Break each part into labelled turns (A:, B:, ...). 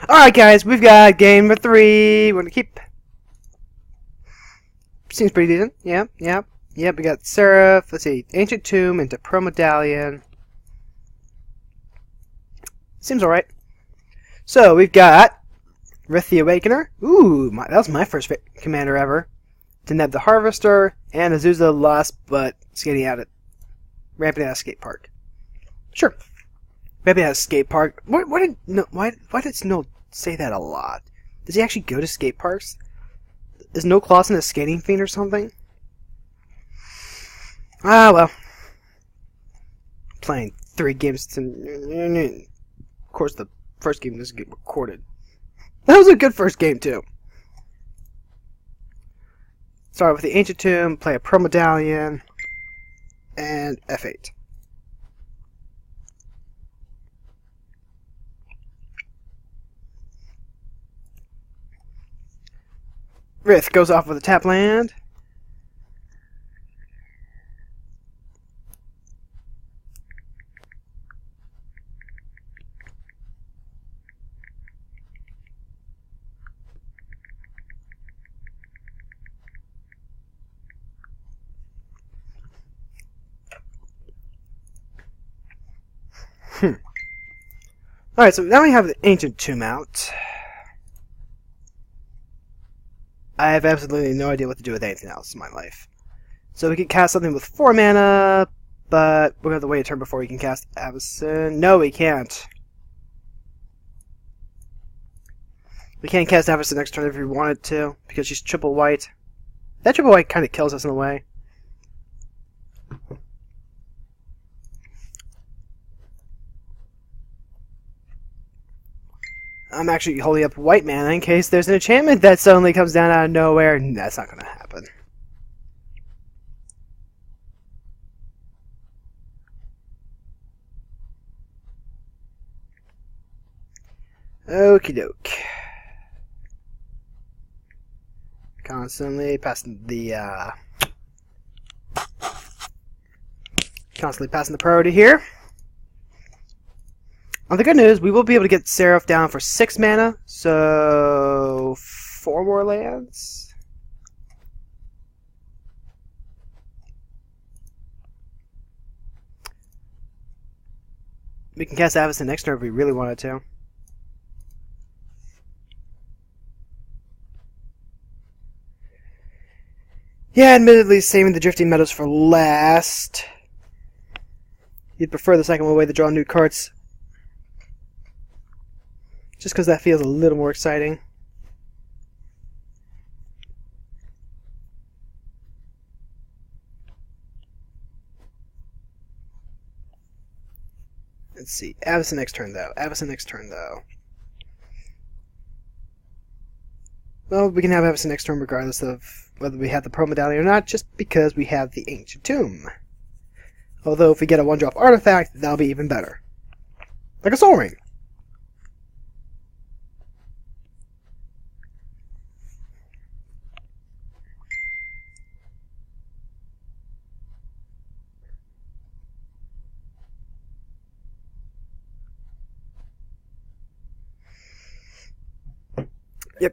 A: Alright guys, we've got game number 3. We're gonna keep... Seems pretty decent. Yep. We got Seraph, let's see, Ancient Tomb into Pro Medallion. Seems alright. So, we've got Rith the Awakener. Ooh, that was my first commander ever. Deneb the Harvester, and Azusa lost, but skating out at... Ramping out of skate park. Sure. Ramping out of skate park. Why did Snow say that a lot? Does he actually go to skate parks? Is No Clausen a skating fiend or something? Ah, well. Playing 3 games to... Of course, the first game doesn't get recorded. That was a good first game, too. Start with the Ancient Tomb, play a Pro Medallion, and F8. Rith goes off with a tap land. Alright, so now we have the Ancient Tomb out. I have absolutely no idea what to do with anything else in my life. So we can cast something with 4 mana, but we're going to have to wait a turn before we can cast Avacyn. No, we can't. We can't cast Avacyn next turn if we wanted to, because she's triple white. That triple white kind of kills us in a way. I'm actually holding up white mana in case there's an enchantment that suddenly comes down out of nowhere. That's not going to happen. Okie doke. Constantly passing the priority here. On the good news, we will be able to get Seraph down for 6 mana, so 4 more lands. We can cast Avacyn next turn if we really wanted to. Yeah, admittedly, saving the Drifting Meadows for last. You'd prefer the second way to draw new cards. Just because that feels a little more exciting. Let's see. Avacyn next turn, though. Well, we can have Avacyn next turn regardless of whether we have the Pro Medallion or not, just because we have the Ancient Tomb. Although, if we get a 1-drop artifact, that'll be even better. Like a Soul Ring.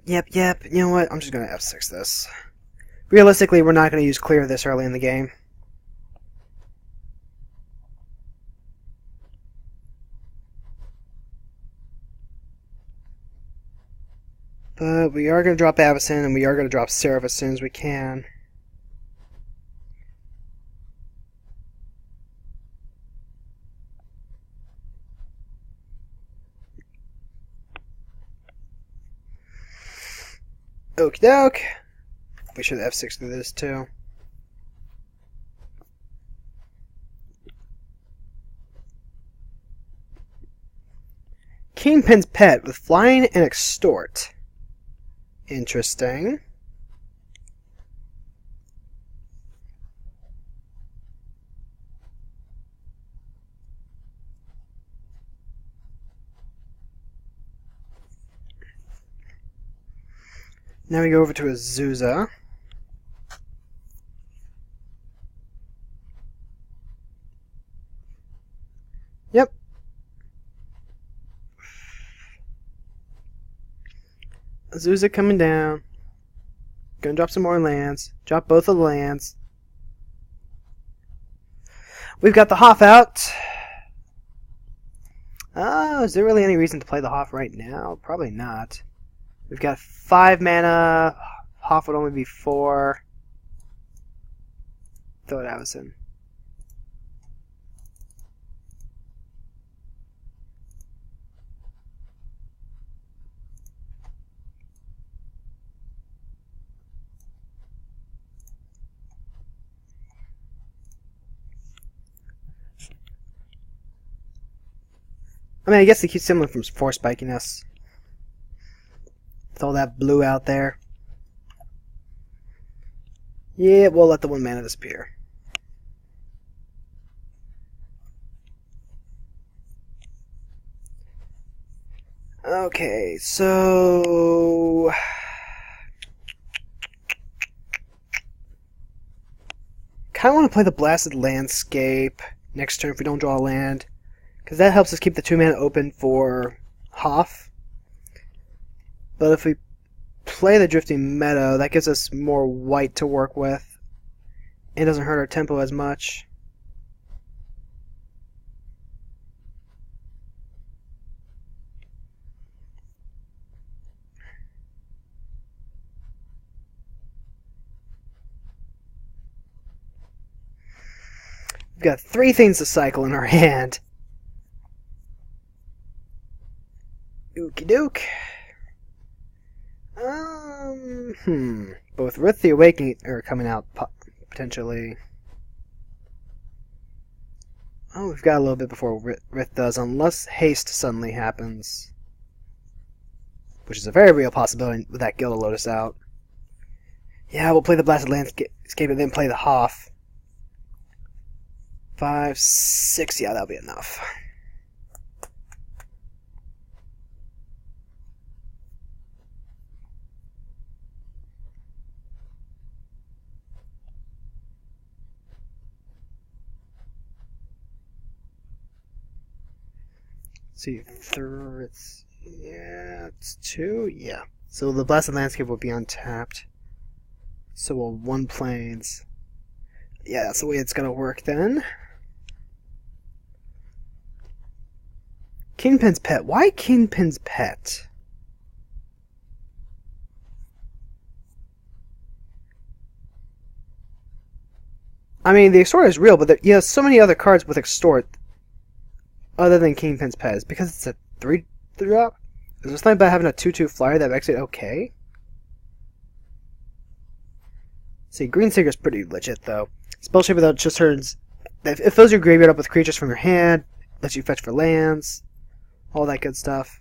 A: Yep. You know what? I'm just going to F6 this. Realistically, we're not going to use clear this early in the game. But we are going to drop Avacyn, and we are going to drop Seraph as soon as we can. Okie doke. We should F6 through this too. Kingpin's Pet with Flying and Extort. Interesting. Now we go over to Azusa. Yep. Azusa coming down. Gonna drop some more lands. Drop both of the lands. We've got the Hoff out. Is there really any reason to play the Hoff right now? Probably not. We've got 5 mana. Hoff would only be 4. Throw it Avacyn. I mean, I guess it keeps someone from force spiking us. With all that blue out there. Yeah, we'll let the 1 mana disappear. Okay, so... kind of want to play the Blasted Landscape next turn if we don't draw a land. Because that helps us keep the 2 mana open for Hoff. But if we play the Drifting Meadow, that gives us more white to work with. It doesn't hurt our tempo as much. We've got 3 things to cycle in our hand. Okie doke. Both Rith the Awakening are coming out potentially. Oh, we've got a little bit before Rith does, unless haste suddenly happens. Which is a very real possibility with that Gilded Lotus out. Yeah, we'll play the Blasted Landscape and then play the Hoff. 5, 6, yeah, that'll be enough. See, it's 2, yeah. So the Blasted Landscape will be untapped. So we'll 1 planes. Yeah, that's the way it's gonna work then. Kingpin's Pet. Why Kingpin's Pet? I mean, the Extort is real, but you have so many other cards with Extort other than Kingpin's Pet. Is because it's a 3-drop? Is there something about having a 2/2 flyer that makes it okay? See, Green Seeker's pretty legit, though. Spell Shaper, though, just turns... It fills your graveyard up with creatures from your hand, lets you fetch for lands, all that good stuff.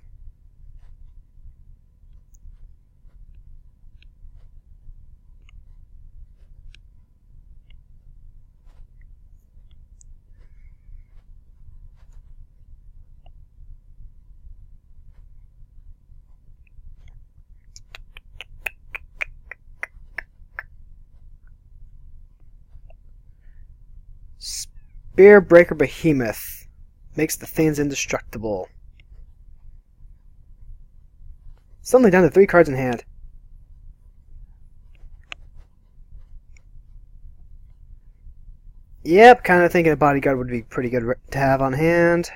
A: Spearbreaker Behemoth makes the things indestructible. Suddenly down to 3 cards in hand. Yep, kind of thinking a Bodyguard would be pretty good to have on hand.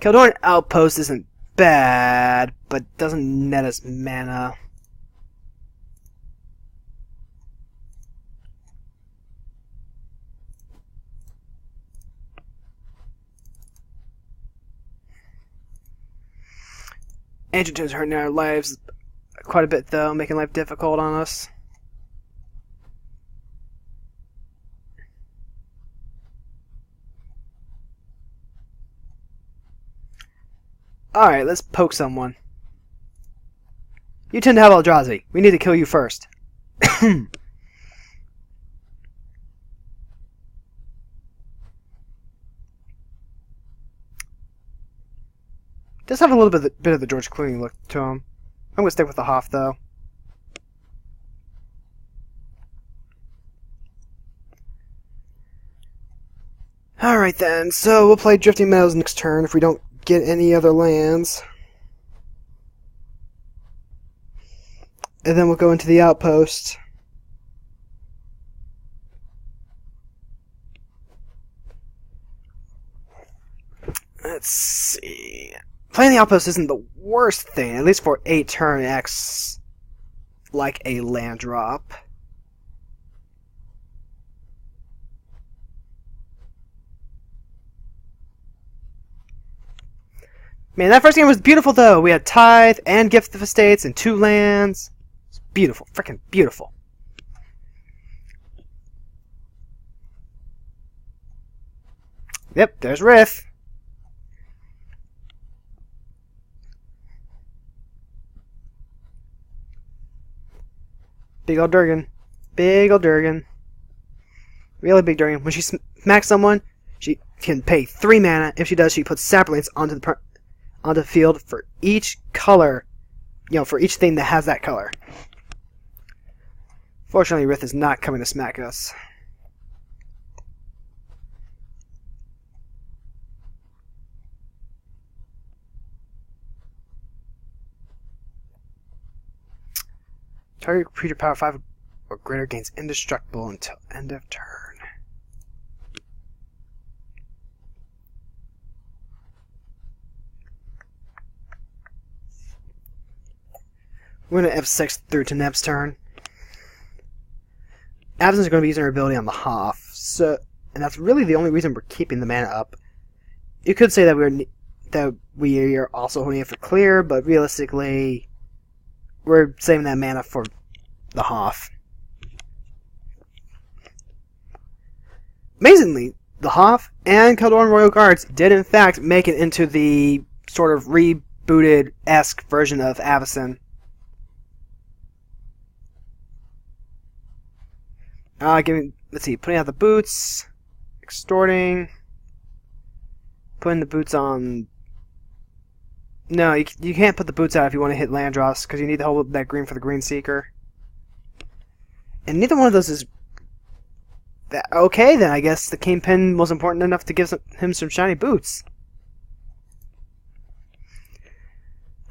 A: Kaldorn Outpost isn't bad, but doesn't net us mana. Ancient Tombs hurting our lives quite a bit, though, making life difficult on us. Alright, let's poke someone. You tend to have Eldrazi. We need to kill you first. Does have a little bit of the George Clooney look to him. I'm gonna stick with the Hoff, though. Alright then, so we'll play Drifting Meadows next turn if we don't get any other lands. And then we'll go into the outpost. Let's see. Playing the outpost isn't the worst thing, at least for 8 turn X, like a land drop. Man, that first game was beautiful though. We had Tithe and Gift of Estates and 2 lands. It's beautiful, freaking beautiful. Yep, there's Riff. Big ol' Durgan. Big ol' Durgan. Really big Durgan. When she smacks someone, she can pay 3 mana. If she does, she puts Saplings onto the field for each color. For each thing that has that color. Fortunately, Rith is not coming to smack us. Target creature power 5 or greater gains indestructible until end of turn. We're going to F6 through to Neb's turn. Avacyn is going to be using her ability on the Hoff, and that's really the only reason we're keeping the mana up. You could say that we are also holding it for clear, but realistically, we're saving that mana for the Hoff. Amazingly, the Hoff and Kaldorn Royal Guards did in fact make it into the sort of rebooted-esque version of Avacyn. Let's see, putting out the boots, extorting, putting the boots on. No, you can't put the boots out if you want to hit land draws, because you need to hold that green for the Green Seeker. And neither one of those is that. Okay, then I guess the Kingpin was important enough to give him some shiny boots.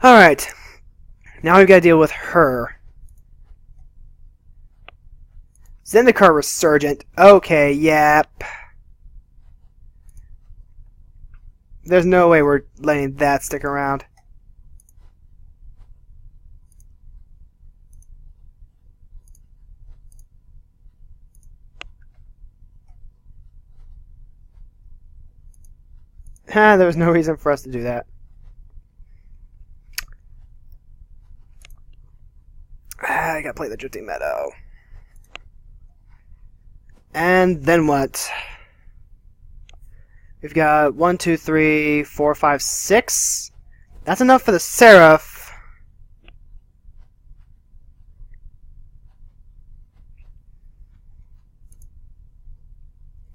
A: Alright, now we've got to deal with her. Zendikar Resurgent. Okay, yep. There's no way we're letting that stick around. There was no reason for us to do that. I gotta play the Drifting Meadow. And then what? We've got 1, 2, 3, 4, 5, 6. That's enough for the Seraph.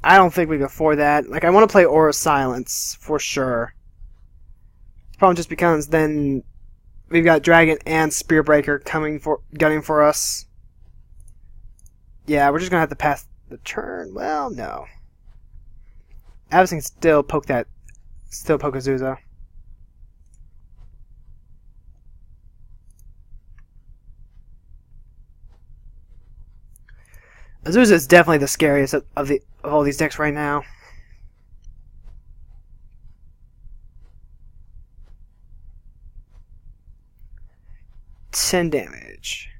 A: I don't think we can afford that. Like, I want to play Aura Silence for sure. The problem just becomes then we've got Dragon and Spearbreaker gunning for us. Yeah, we're just gonna have to pass the turn. Well, no. Avacyn can still poke Azusa. Azusa is definitely the scariest of all these decks right now. $10 damage.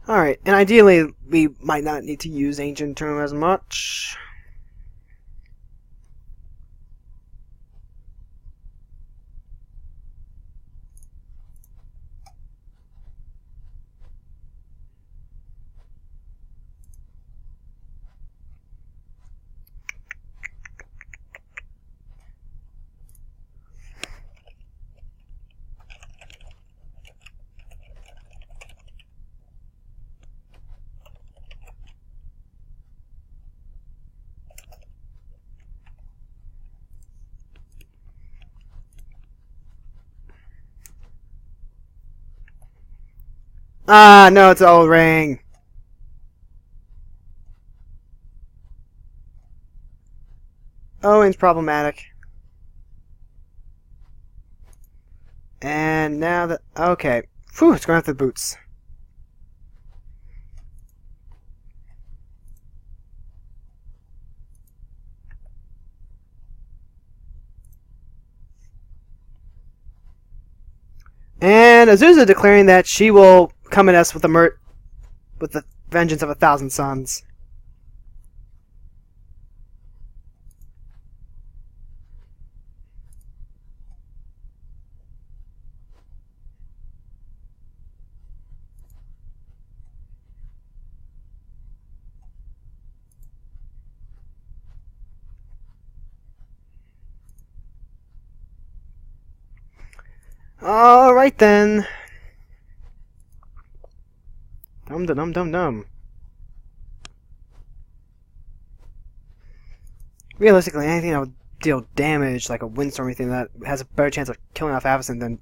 A: Alright, and ideally we might not need to use Ancient Tomb as much. Ah, no, it's all ring. Owen's problematic. And now that... Okay. Phew, it's going after the boots. And Azusa declaring that she will come at us with the vengeance of 1,000 suns. Alright then. Dum. Realistically, anything that would deal damage, like a windstorm or anything, that has a better chance of killing off Avacyn than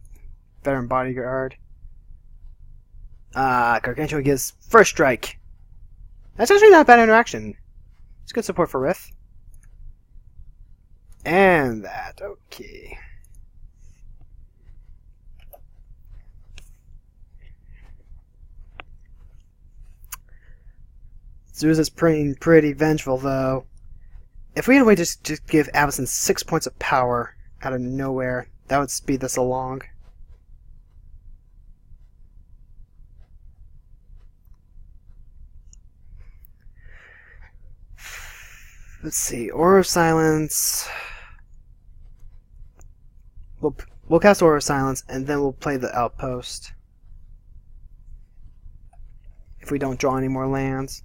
A: Veteran Bodyguard. Gargantua gives first strike. That's actually not a bad interaction. It's good support for Rith. And that, okay. Zuza's pretty vengeful, though. If we had a way to just give Avacyn 6 points of power out of nowhere, that would speed this along. Let's see, Aura of Silence. We'll cast Aura of Silence, and then we'll play the Outpost. If we don't draw any more lands.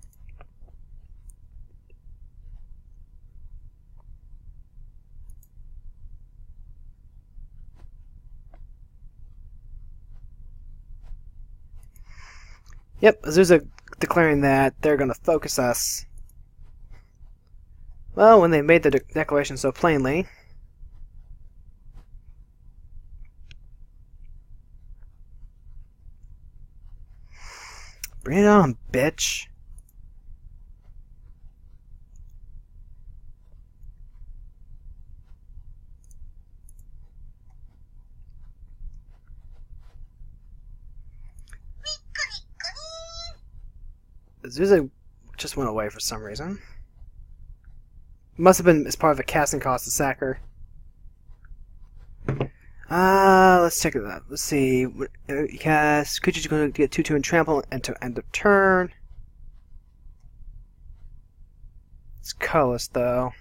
A: Yep, Azusa declaring that they're going to focus us. Well, when they made the declaration so plainly. Bring it on, bitch. Azusa just went away for some reason. Must have been as part of a casting cost to sack her. Let's check it out. Let's see. Cast creature's going to get 2/2 and trample until end of turn. It's colorless though.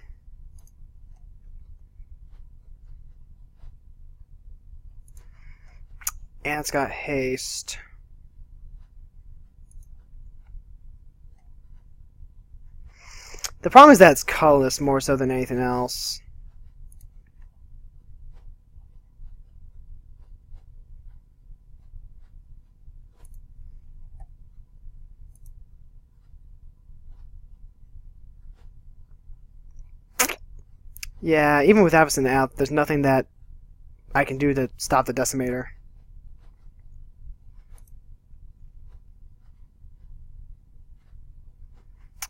A: And it's got haste. The problem is that it's colorless more so than anything else. Yeah, even with Avacyn out, there's nothing that I can do to stop the Decimator.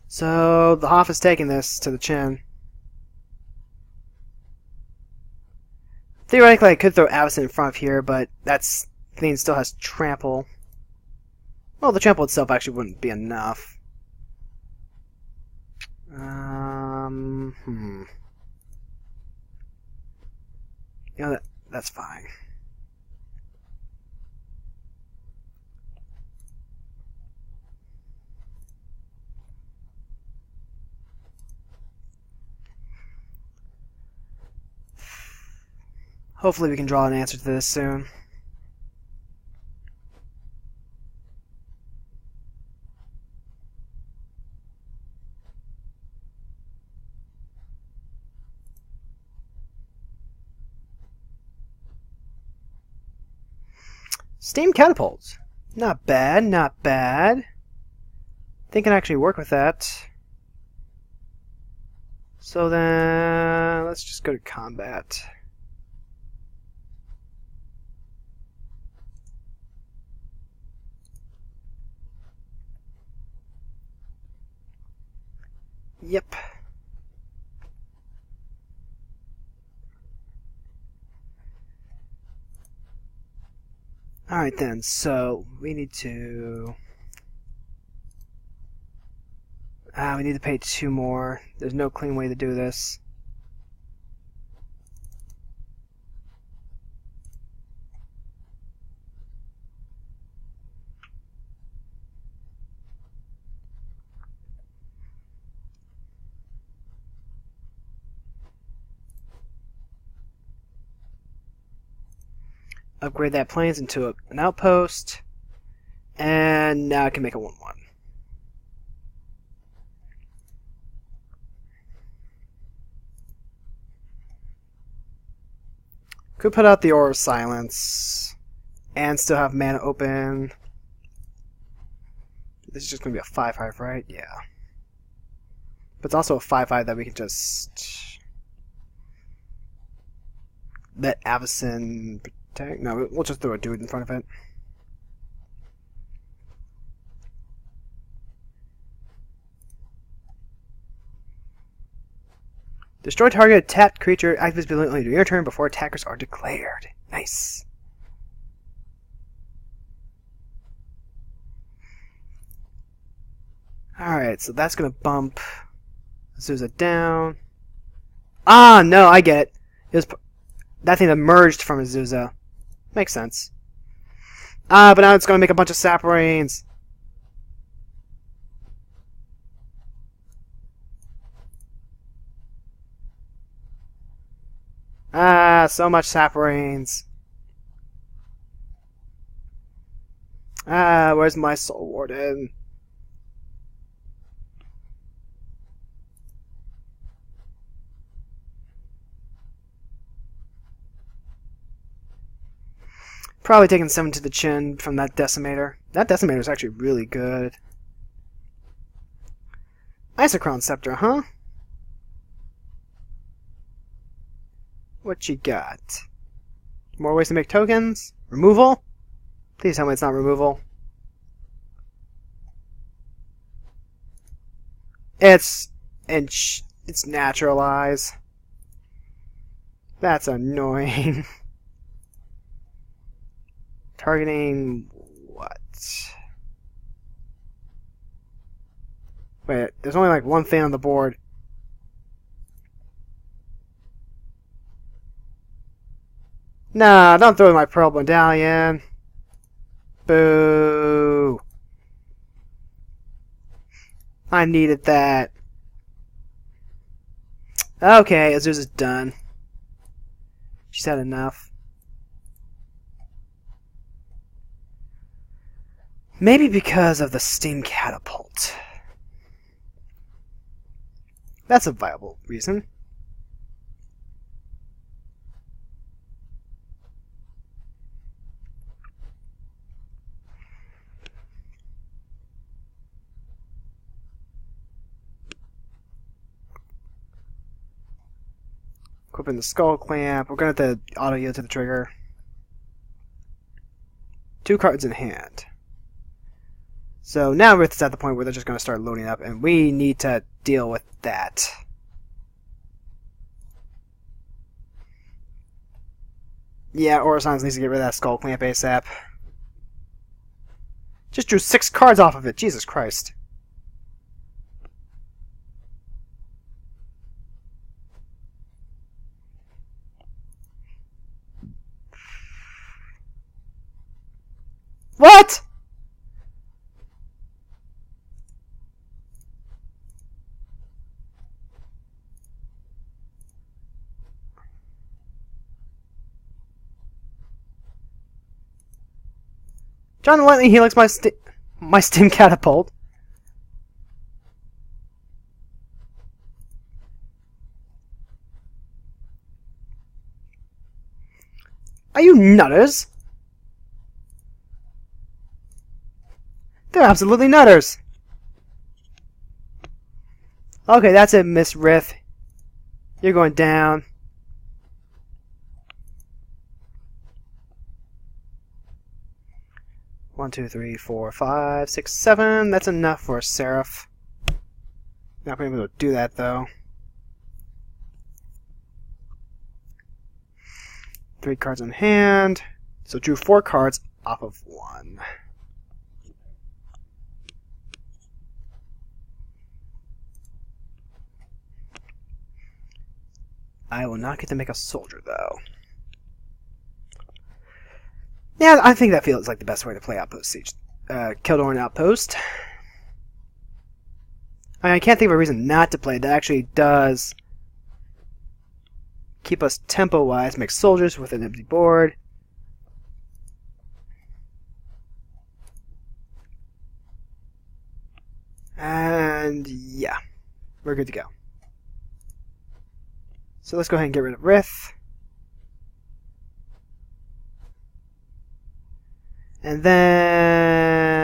A: So, the Hoff is taking this to the chin. Theoretically, I could throw Avacyn in front of here, but that thing still has trample. Well, the trample itself actually wouldn't be enough. You know, that's fine. Hopefully we can draw an answer to this soon. Steam catapults. Not bad, not bad. Think I can actually work with that. So then, let's just go to combat. Yep. Alright then, so we need to... we need to pay 2 more. There's no clean way to do this. Upgrade that plains into an outpost. And now I can make a 1-1. Could put out the Aura of Silence. And still have mana open. This is just going to be a 5/5, right? Yeah. But it's also a 5/5 that we can just... let Avacyn protect. No, we'll just throw a dude in front of it. Destroy target tapped creature. Activates ability only during your turn before attackers are declared. Nice. Alright, so that's going to bump Urza down. Ah, no, I get it. It was that thing emerged from Urza. Makes sense. But now it's going to make a bunch of sap rains. So much sap rains. Where's my Soul Warden? Probably taking 7 to the chin from that Decimator. That Decimator is actually really good. Isochron Scepter, huh? What you got? More ways to make tokens? Removal? Please tell me it's not removal. It's Naturalize. That's annoying. Targeting what? Wait, there's only like one thing on the board. Nah, don't throw my Pearl Medallion. Boo. I needed that. Okay, Urza's done. She's had enough. Maybe because of the Steam Catapult. That's a viable reason. Equipping the Skull Clamp. We're going to have to auto yield to the trigger. 2 cards in hand. So now it's at the point where they're just going to start loading up, and we need to deal with that. Yeah, Orasons needs to get rid of that Skull Clamp ASAP. Just drew 6 cards off of it. Jesus Christ. What? John Lightning Helix my Steam Catapult. Are you nutters? They're absolutely nutters. Okay, that's it, Miss Rith. You're going down. One, two, three, four, five, six, seven. That's enough for a Seraph. Not being able to do that though. 3 cards in hand. So drew 4 cards off of 1. I will not get to make a soldier though. Yeah, I think that feels like the best way to play Outpost Siege. Kildorn Outpost. I can't think of a reason not to play. That actually does keep us tempo-wise, make soldiers with an empty board. And yeah, we're good to go. So let's go ahead and get rid of Rith. And then...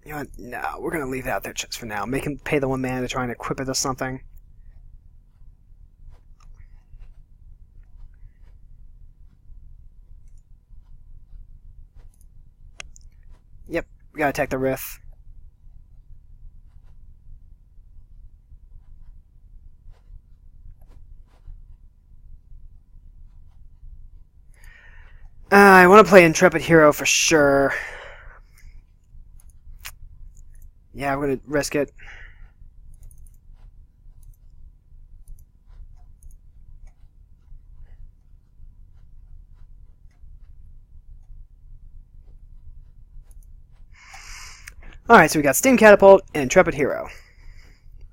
A: you know what? No, we're going to leave it out there just for now. Make him pay the 1 mana to try and equip it to something. Yep, we gotta attack the Rith. I want to play Intrepid Hero for sure. Yeah, we're gonna risk it. Alright, so we got Steam Catapult and Intrepid Hero.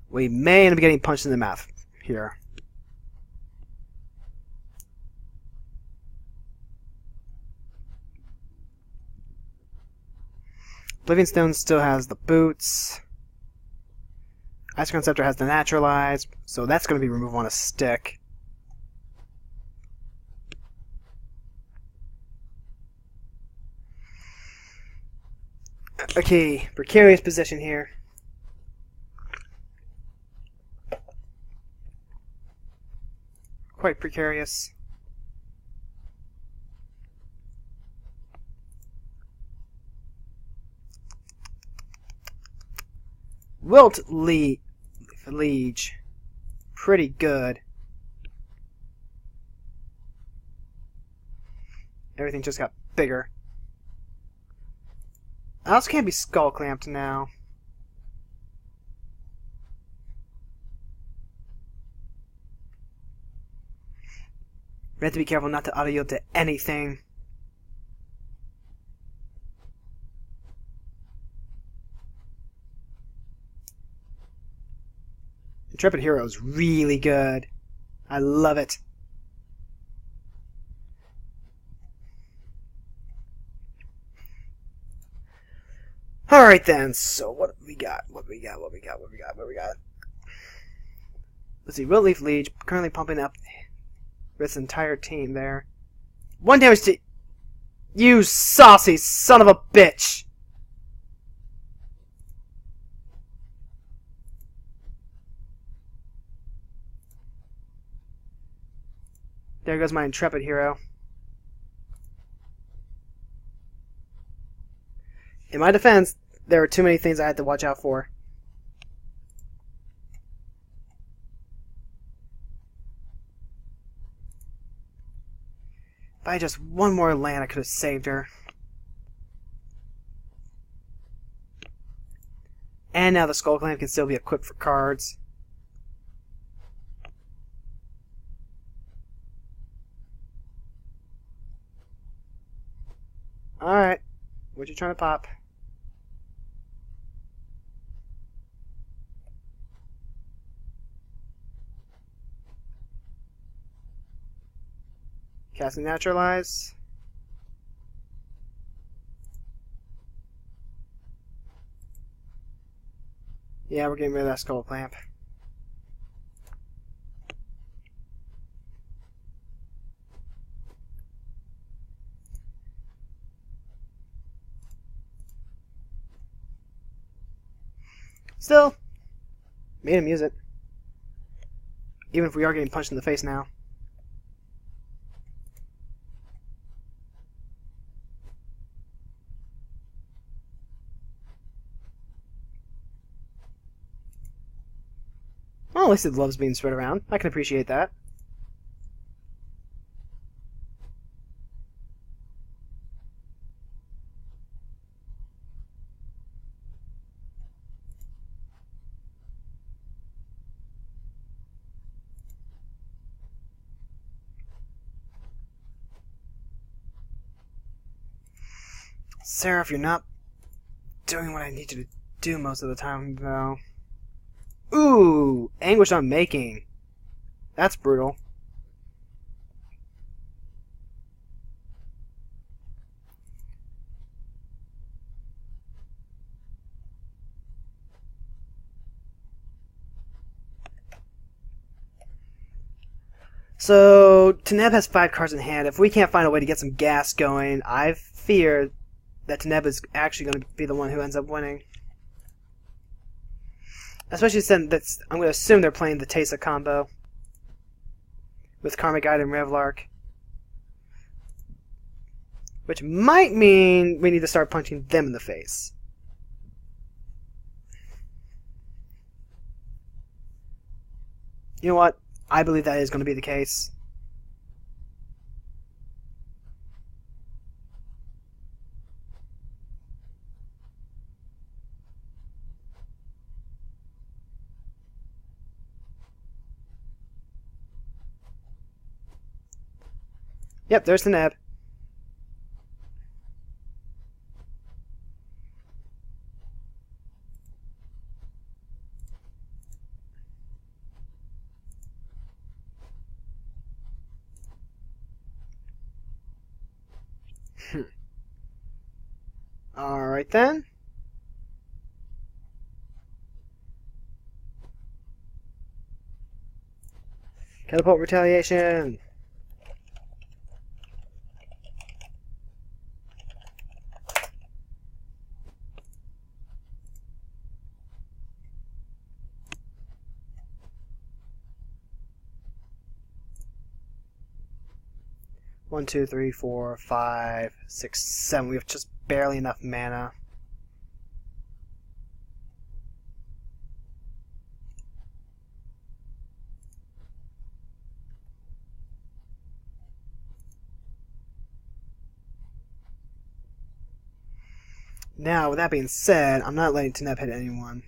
A: We may end up getting punched in the mouth here. Oblivion Stone still has the boots. Ice Scepter has the Naturalize, so that's going to be removal on a stick. Okay, precarious position here. Quite precarious. Wilt Liege. Pretty good. Everything just got bigger. I also can't be skull clamped now. We have to be careful not to auto-yield to anything. Intrepid Hero is really good. I love it. Alright then, so what we got? What we got? Let's see, Wiltleaf Liege currently pumping up Rith's entire team there. 1 damage to... You saucy son of a bitch! There goes my Intrepid Hero. In my defense, there were too many things I had to watch out for. If I had just 1 more land, I could have saved her. And now the Skull Clamp can still be equipped for cards. Alright. What you trying to pop? Casting Naturalize. Yeah, we're getting rid of that Skull Clamp. Still, made him use it. Even if we are getting punched in the face now. Well, at least the love's being spread around. I can appreciate that. Sarah, if you're not doing what I need you to do most of the time, though. Ooh! Anguish on making. That's brutal. So, Taneb has 5 cards in hand. If we can't find a way to get some gas going, I fear that Taneb is actually going to be the one who ends up winning. Especially since I'm going to assume they're playing the Tesa combo with Karmic Guide and Revlark. Which might mean we need to start punching them in the face. You know what? I believe that is going to be the case. Yep, there's the nab. Alright then. Catapult retaliation. One, two, three, four, 5, 6, 7. We have just barely enough mana. Now, with that being said, I'm not letting Taneb hit anyone.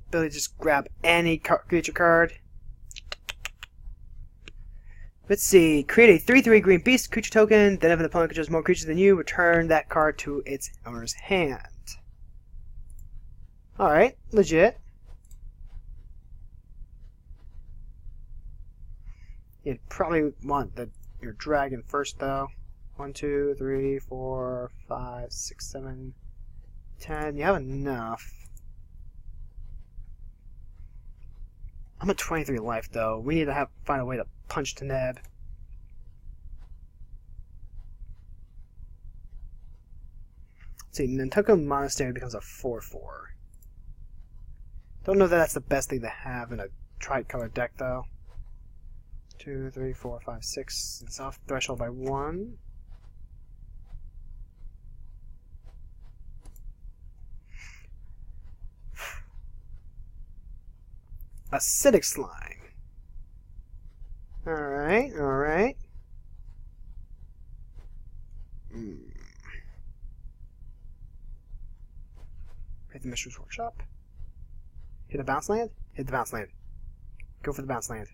A: Ability to just grab any creature card. Let's see. Create a 3/3 green beast creature token. Then if an opponent controls more creatures than you, return that card to its owner's hand. Alright, legit. You'd probably want your dragon first, though. 1, 2, 3, 4, 5, 6, 7, 10. You have enough. I'm at 23 life, though. We need to find a way to punch Taneb. Let's see, Nantucket Monastery becomes a 4/4. Don't know that that's the best thing to have in a tri-color deck, though. 2, 3, 4, 5, 6. It's off threshold by 1. Acidic Slime. Alright, alright. Hit the Mystery's Workshop. Hit a bounce land? Hit the bounce land. Go for the bounce land.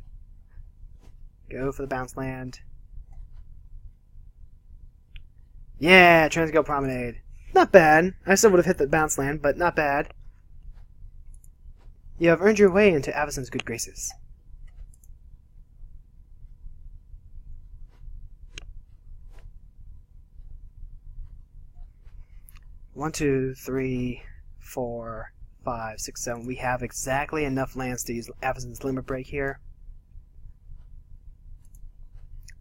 A: Go for the bounce land. Yeah, Transgale Promenade. Not bad. I still would have hit the bounce land, but not bad. You have earned your way into Avacyn's good graces. One, 2, 3, 4, 5, 6, 7. We have exactly enough lands to use Avacyn's Limit Break here.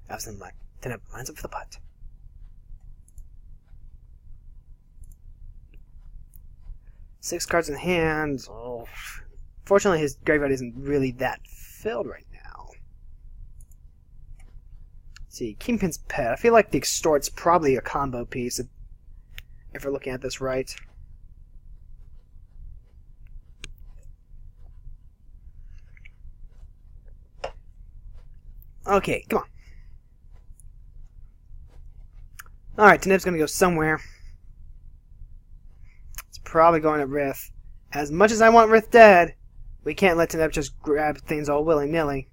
A: Avacyn lines up for the putt. Six cards in hand. Oh. Fortunately, his graveyard isn't really that filled right now. Let's see, Kingpin's Pet. I feel like the Extort's probably a combo piece if we're looking at this right. Okay, come on. Alright, Teneb's gonna go somewhere. It's probably going at Rith. As much as I want Rith dead, we can't let Teneb just grab things all willy-nilly.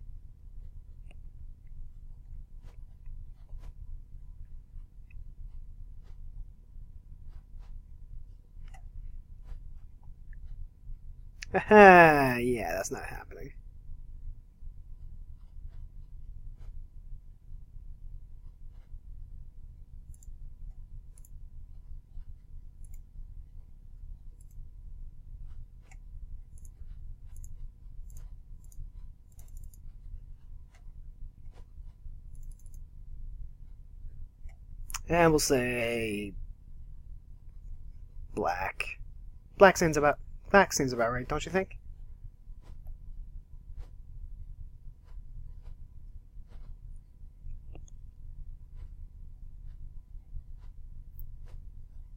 A: Haha, yeah, that's not happening. And we'll say black. Black seems about right, don't you think?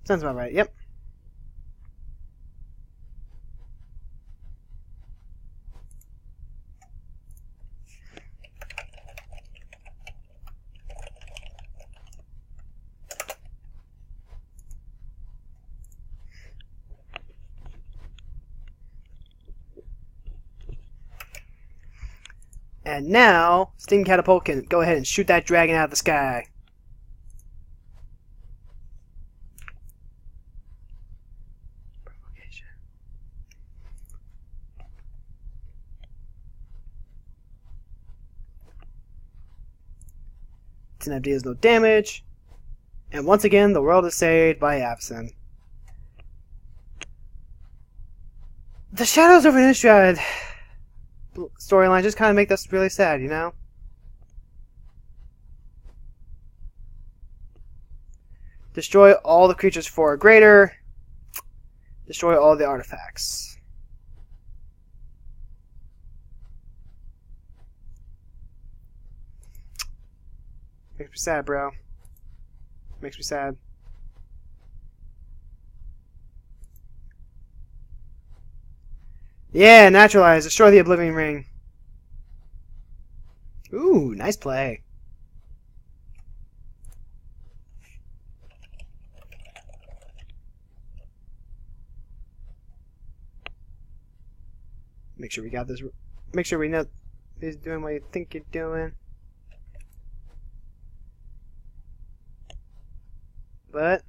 A: Sounds about right, yep. And now, Steam Catapult can go ahead and shoot that dragon out of the sky. Teneb deals no damage. And once again, the world is saved by Avacyn. The Shadows over Innistrad storyline just kind of make this really sad, you know? Destroy all the creatures 4 or greater. Destroy all the artifacts. Makes me sad, bro. Makes me sad. Yeah, naturalize. Destroy the Oblivion Ring. Ooh, nice play. Make sure we got this. Make sure we know he's doing what you think you're doing. But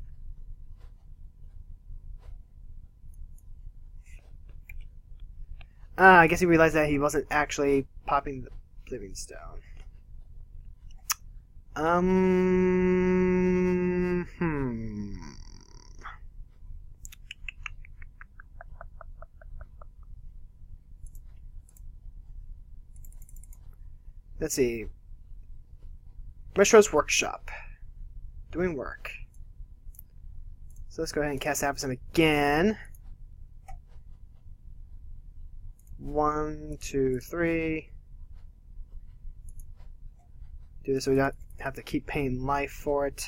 A: I guess he realized that he wasn't actually popping the Living Stone. Let's see. Metro's Workshop. Doing work. So let's go ahead and cast Avacyn again. 1, 2, 3. Do this so we don't have to keep paying life for it.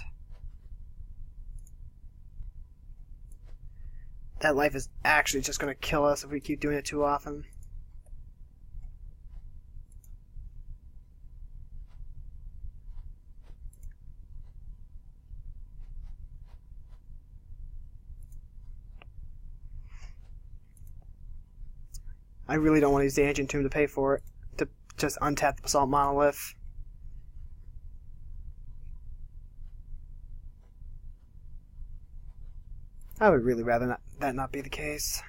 A: That life is actually just going to kill us if we keep doing it too often. I really don't want to use the Ancient Tomb to pay for it. To just untap the Basalt Monolith. I would really rather that not be the case.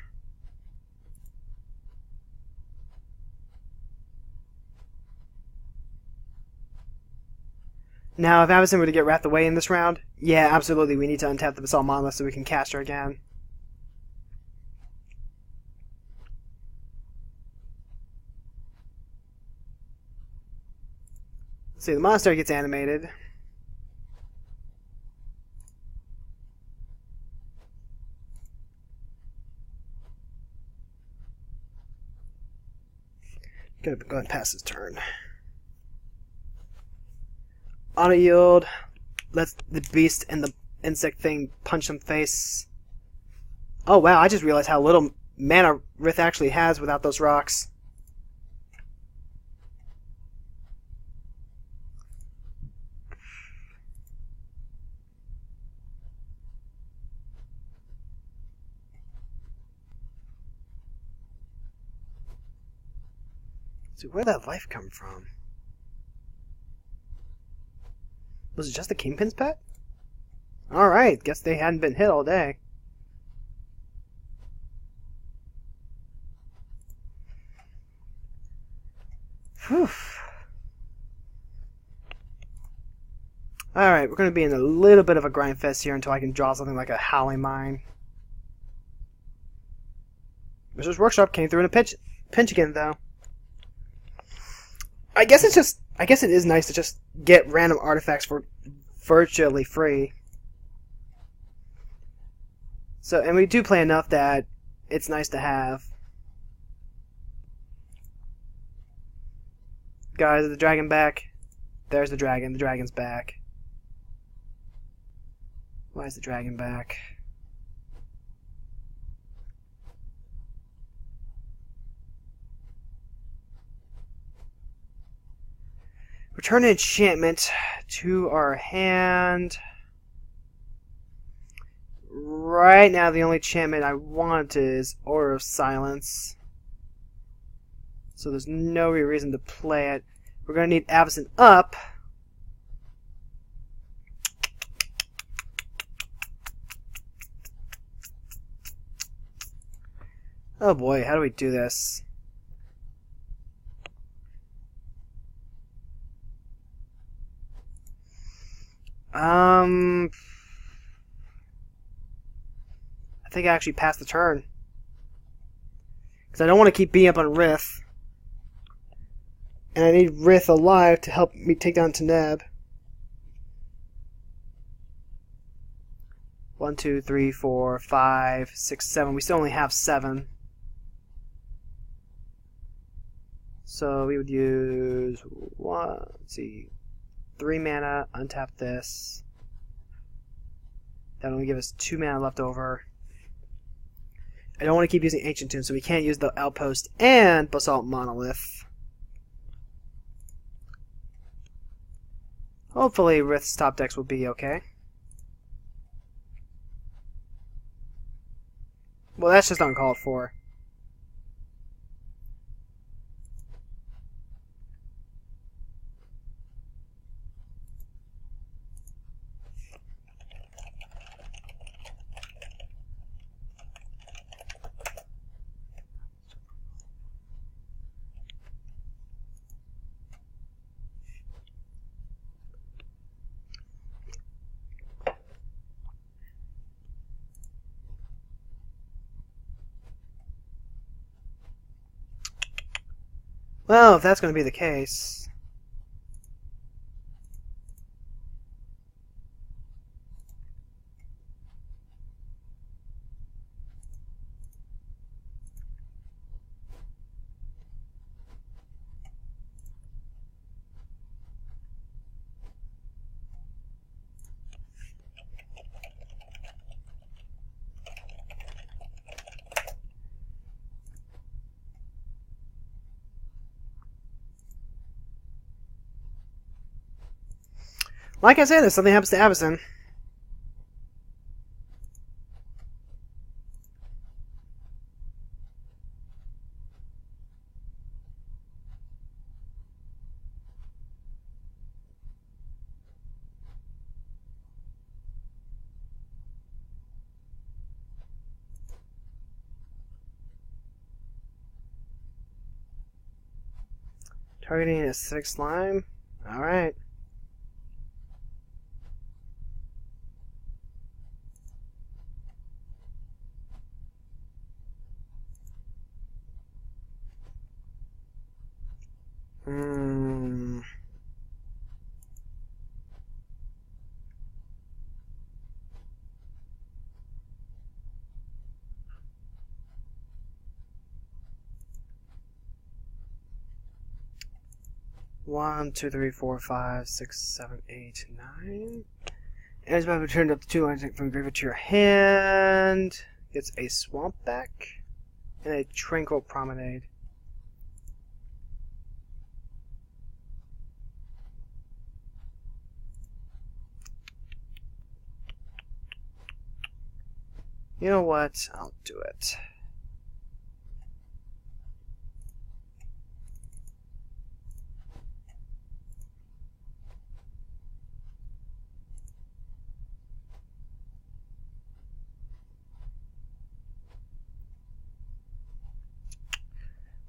A: Now, if Avacyn were to get Wrath away in this round, yeah, absolutely, we need to untap the Basalt Monolith so we can cast her again. See, the monster gets animated. Gonna go ahead and pass his turn. Auto yield. Let the beast and the insect thing punch him face. Oh wow, I just realized how little mana Rith actually has without those rocks. So where'd that life come from? Was it just the Kingpin's pet? Alright, guess they hadn't been hit all day. Whew. Alright, we're going to be in a little bit of a grind fest here until I can draw something like a Howling Mine. Wizard's Workshop came through in a pinch again, though. I guess it is nice to just get random artifacts for virtually free. So, and we do play enough that it's nice to have. Guys, is the dragon back? There's the dragon. The dragon's back. Why is the dragon back? Return an enchantment to our hand. Right now, the only enchantment I want is Aura of Silence. So there's no real reason to play it. We're going to need Avacyn up. Oh boy, how do we do this? I think I actually passed the turn. Because I don't want to keep beating up on Rith. And I need Rith alive to help me take down Taneb. 1, 2, 3, 4, 5, 6, 7. We still only have 7. So we would use 3 mana, untap this. That'll only give us 2 mana left over. I don't want to keep using Ancient Tomb, so we can't use the Outpost and Basalt Monolith. Hopefully Rith's top decks will be okay. Well, that's just uncalled for. Well, if that's going to be the case... Like I said, if something happens to Avacyn... Targeting a 6 slime? Alright. 1, 2, 3, 4, 5, 6, 7, 8, 9. And it's about to return up to 2 lines from graveyard to your hand. Gets a Swamp back and a Tranquil Promenade. You know what? I'll do it.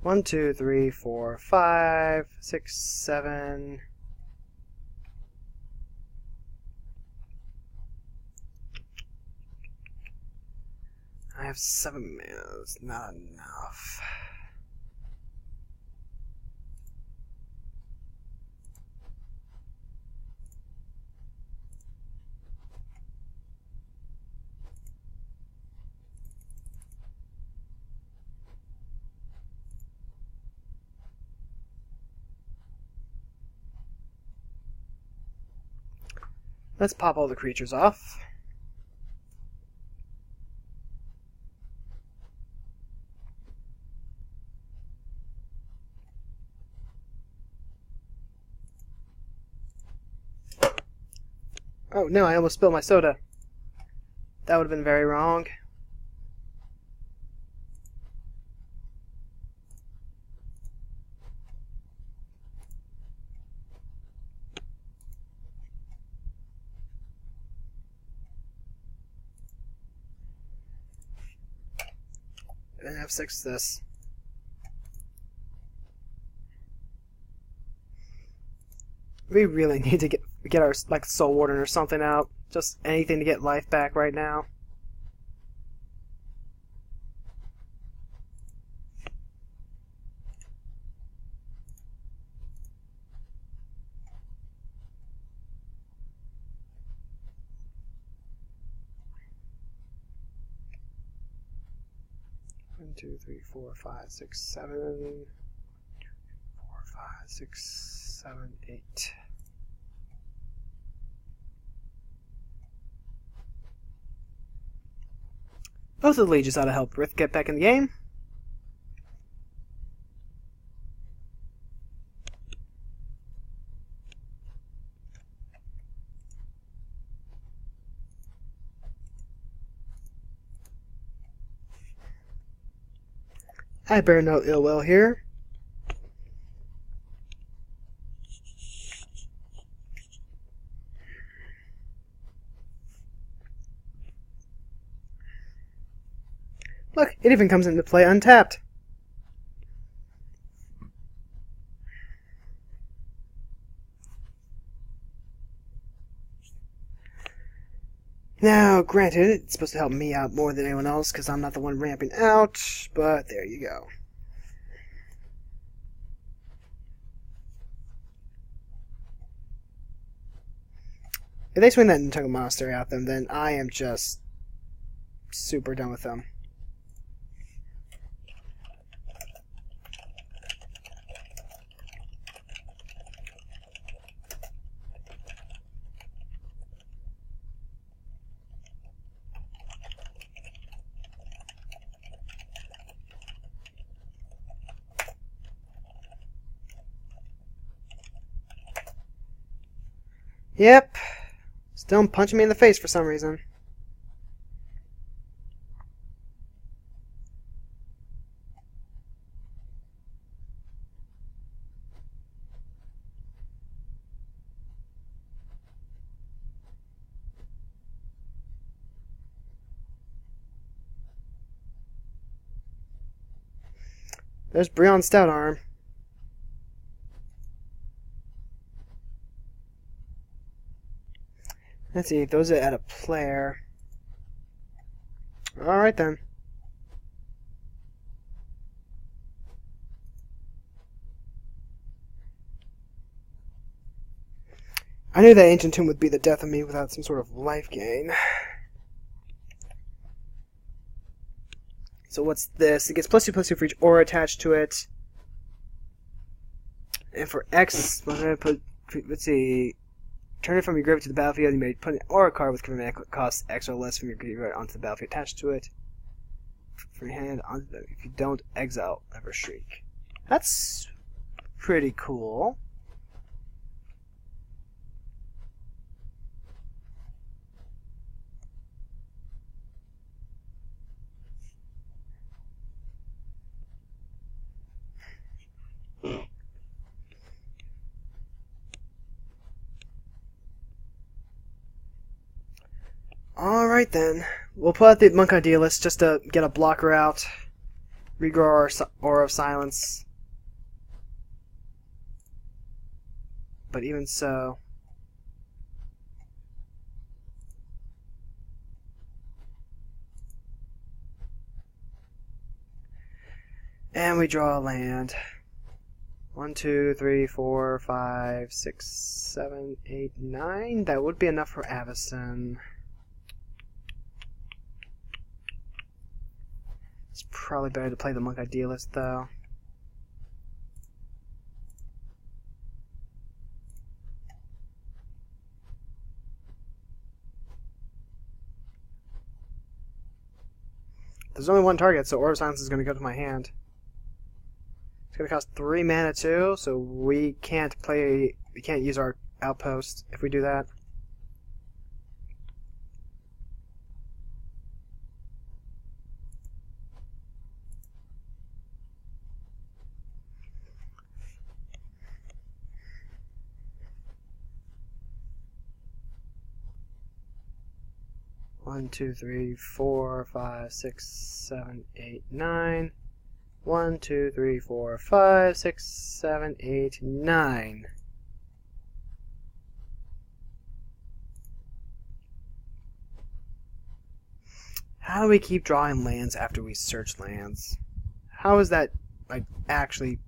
A: One, 2, 3, 4, 5, 6, 7. I have 7 mana. It's not enough. Let's pop all the creatures off. Oh no, I almost spilled my soda. That would have been very wrong. And have 6 this. We really need to get our like Soul Warden or something out. Just anything to get life back right now. One, 2, 3, 4, 5, 6, 7. 4, 5, 6, 7, 8. Both of the legions ought to help Rith get back in the game. I bear no ill will here. Look, it even comes into play untapped. Now, granted, it's supposed to help me out more than anyone else because I'm not the one ramping out, but there you go. If they swing that Nuntucket Monastery at them, then I am just super done with them. Yep. Still punching me in the face for some reason. There's Brion's Stout Arm. Let's see, those are at a player. Alright then. I knew that Ancient Tomb would be the death of me without some sort of life gain. So what's this? It gets +2/+2 for each aura attached to it. And for X, I'm going to put, let's see, turn it from your graveyard to the battlefield. You may put an aura card with command costs X or less from your graveyard onto the battlefield attached to it. From your hand onto them. If you don't, exile Ever Shriek. That's pretty cool. Alright then. We'll put out the Monk Idealist just to get a blocker out. Regrow our Aura of Silence. But even so... And we draw a land. 1, 2, 3, 4, 5, 6, 7, 8, 9. That would be enough for Avacyn. It's probably better to play the Monk Idealist, though. There's only one target, so Aura of Silence is going to go to my hand. It's going to cost 3 mana too, so we can't use our outpost if we do that. One, 2, 3, 4, 5, 6, 7, 8, 9. 1, 2, 3, 4, 5, 6, 7, 8, 9. How do we keep drawing lands after we search lands? How is that, like, actually...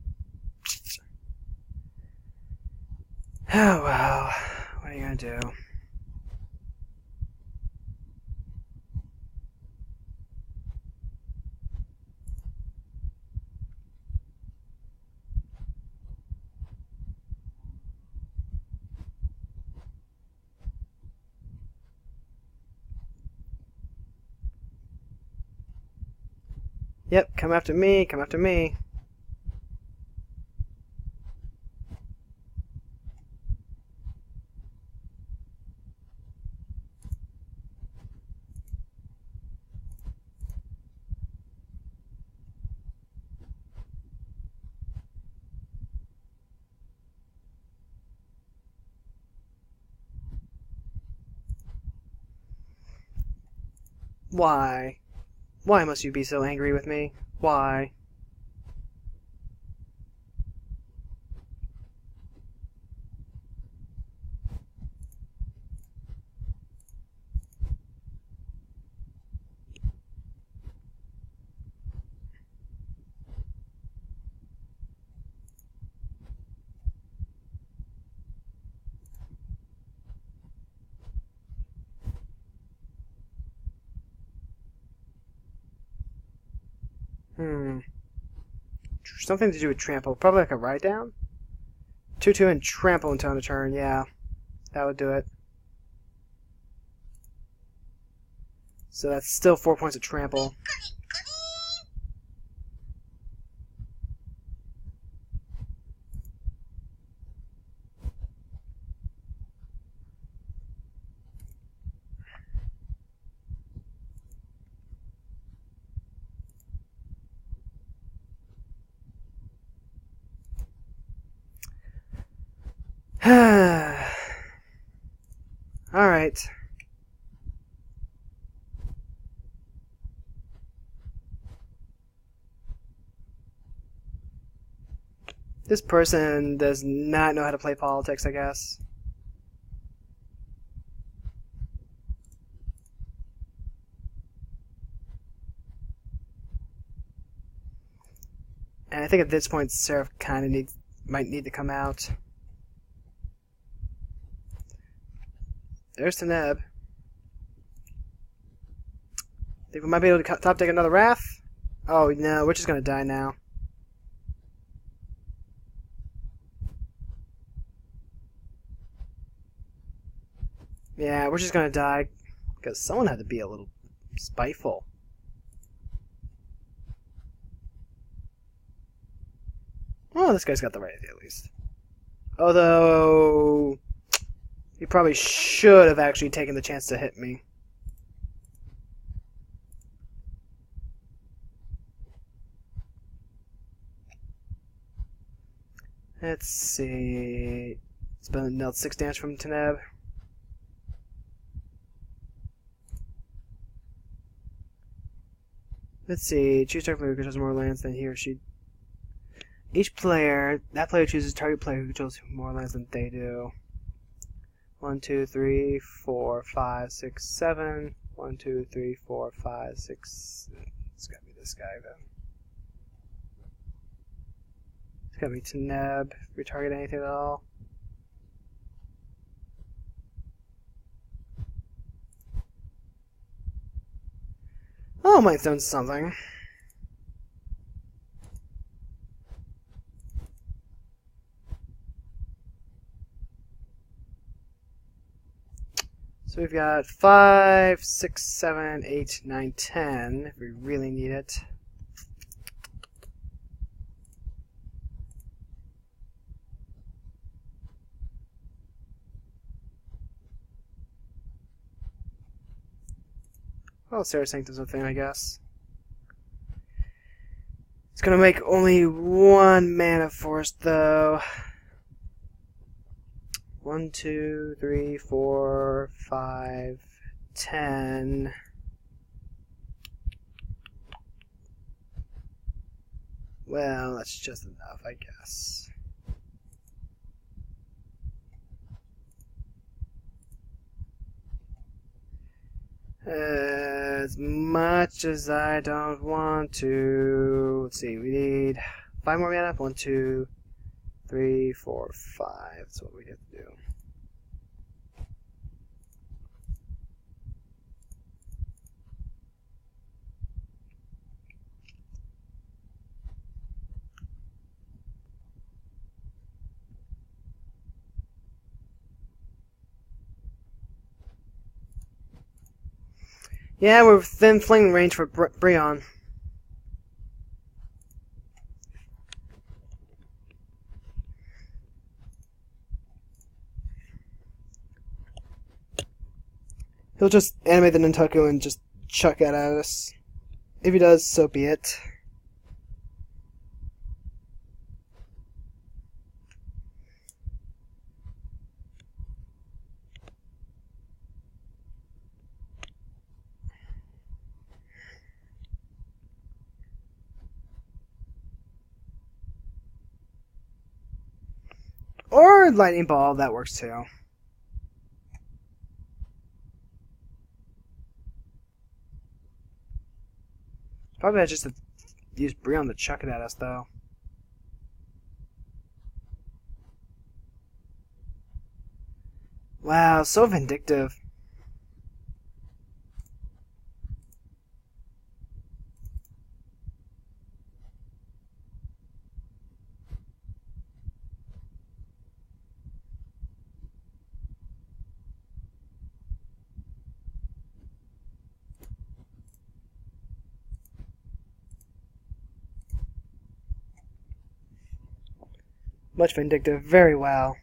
A: Oh, well. What are you gonna do? Yep, come after me, come after me. Why? Why must you be so angry with me? Why? Something to do with trample. Probably like a write down? 2/2 and trample until end of turn, yeah. That would do it. So that's still 4 points of trample. Alright. This person does not know how to play politics, I guess. And I think at this point, Seraph kind of might need to come out. There's Taneb. Think we might be able to top deck another Wrath? Oh no, we're just gonna die now. Yeah, we're just gonna die. Because someone had to be a little spiteful. Well, this guy's got the right idea at least. Although... he probably should have actually taken the chance to hit me. Let's see... it's been dealt 6 damage from Teneb. Let's see, choose target player who controls more lands than he or she. Each player, that player chooses target player who controls more lands than they do. 1, 2, 3, 4, 5, 6, 7. 1, 2, 3, 4, 5, 6. It's gotta be this guy then. It's gotta be Teneb. Retarget anything at all. Oh, might done something. So we've got 5, 6, 7, 8, 9, 10 if we really need it. Well, Sarah Sanctum's a thing, I guess. It's gonna make only 1 mana force, though. 1, 2, 3, 4, 5, 10. Well, that's just enough, I guess. As much as I don't want to. Let's see, we need 5 more mana. 1, 2, 3, 4, 5. That's what we have to do. Yeah, we're within fling range for Breon. He'll just animate the Nintaku and just chuck it at us. If he does, so be it. Or lightning ball, that works too. Probably I just have used Breon to chuck it at us, though. Wow, so vindictive. Much vindictive, very well.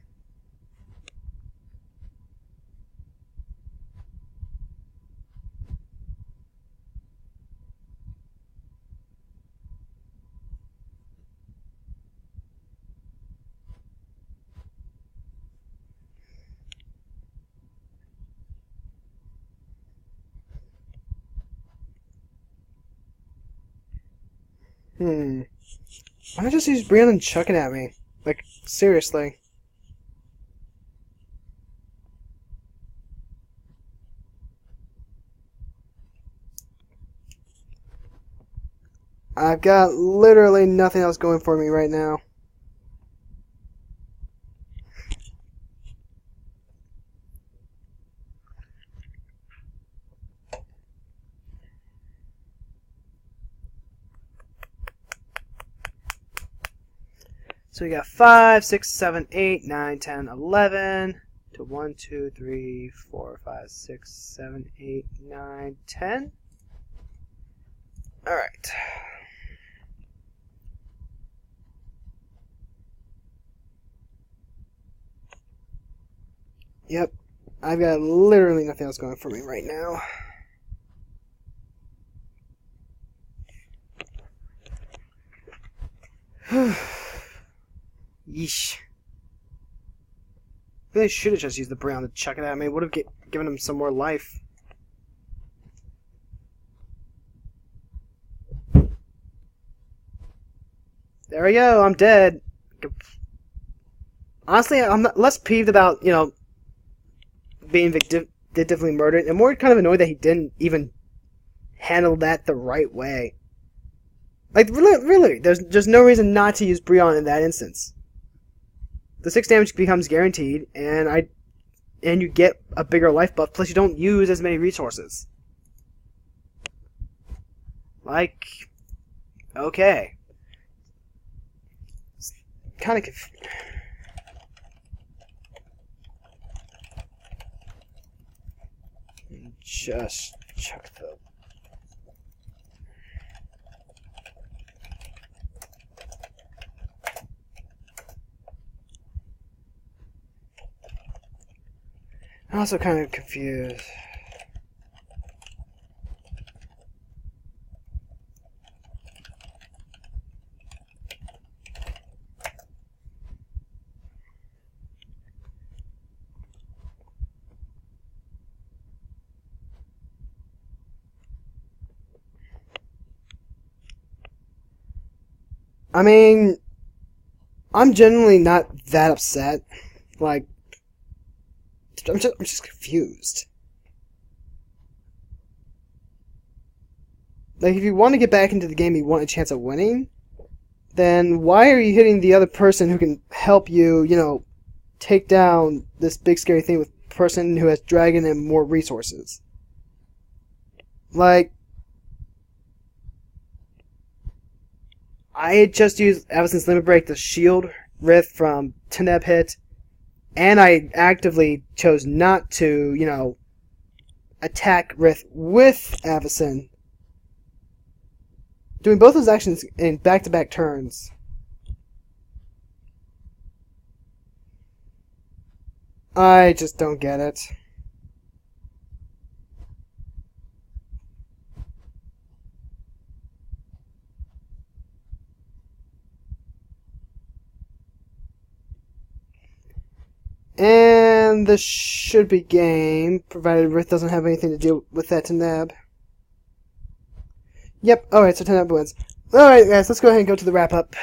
A: Why not just use Breon and chuck it at me? Like, seriously. I've got literally nothing else going for me right now. So we got 5, 6, 7, 8, 9, 10, 11 to So 1, 2, 3, 4, 5, 6, 7, 8, 9, 10. Alright. Yep. I've got literally nothing else going for me right now. Yeesh. Really should have just used the brown to chuck it at me. Would have given him some more life. There we go. I'm dead. Honestly, I'm less peeved about, being vindictively murdered, and more kind of annoyed that he didn't even handle that the right way. Like, really, there's no reason not to use Brion in that instance. The 6 damage becomes guaranteed, and you get a bigger life buff, plus you don't use as many resources. Like, okay. It's kind of confusing. Just chuck the... I'm also kind of confused. I mean, I'm generally not that upset. Like, I'm just confused. Like, if you want to get back into the game, you want a chance of winning, then why are you hitting the other person who can help you, take down this big scary thing with a person who has dragon and more resources? Like, I had just used Avacyn's Limit Break to shield Rith from Teneb hit, and I actively chose not to, attack Rith with Avacyn. Doing both those actions in back-to-back turns. I just don't get it. And this should be game, provided Rith doesn't have anything to do with that Teneb. Yep, alright, so Teneb wins. Alright guys, let's go ahead and go to the wrap-up.